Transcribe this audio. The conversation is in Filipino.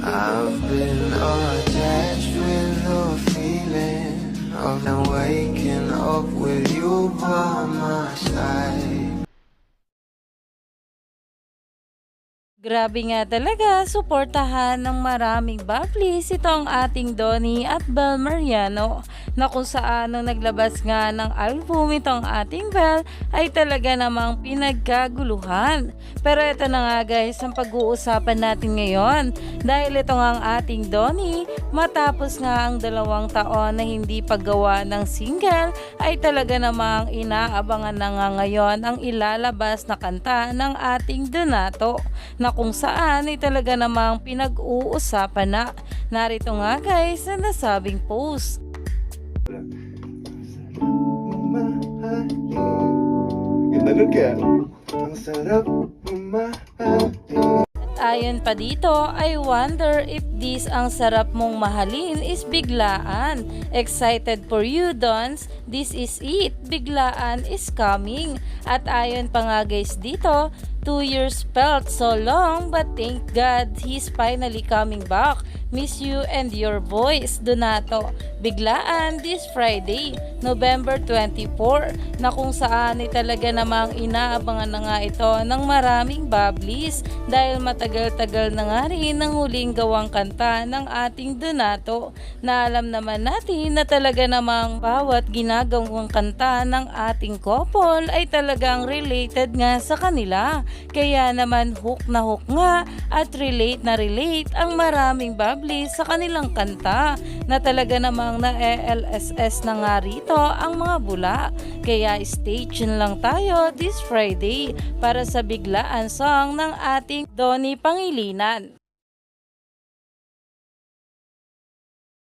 I've been attached with the feeling of waking up with you by my side. Grabe nga talaga, suportahan ng maraming bablis itong ating Donnie at Bel Mariano na kung saan nung naglabas nga ng album itong ating Bel ay talaga namang pinagkaguluhan. Pero ito na nga guys ang pag-uusapan natin ngayon dahil ito nga ang ating Donnie matapos nga ang 2 taon na hindi paggawa ng single ay talaga namang inaabangan na nga ngayon ang ilalabas na kanta ng ating Donato na kung saan ay talaga namang pinag-uusapan na. Narito nga guys ang nasabing post. Ganda nun kaya? Ang sarap mamahalin. Ayon pa dito, I wonder if this ang sarap mong mahalin is biglaan. Excited for you, Dons. This is it. Biglaan is coming. At ayon pa nga guys dito, 2 years felt so long but thank God he's finally coming back. Miss you and your voice, Donato. Biglaan this Friday, November 24, na kung saan ay talaga namang inaabangan na nga ito ng maraming bablis dahil matagal-tagal na nga rin ang huling gawang kanta ng ating Donato na alam naman natin na talaga namang bawat ginagawang kanta ng ating couple ay talagang related nga sa kanila. Kaya naman hook na hook nga at relate na relate ang maraming bablis sa kanilang kanta na talaga namang na-LSS na nga rito ang mga bula. Kaya stay tuned lang tayo this Friday para sa biglaan song ng ating Donnie Pangilinan.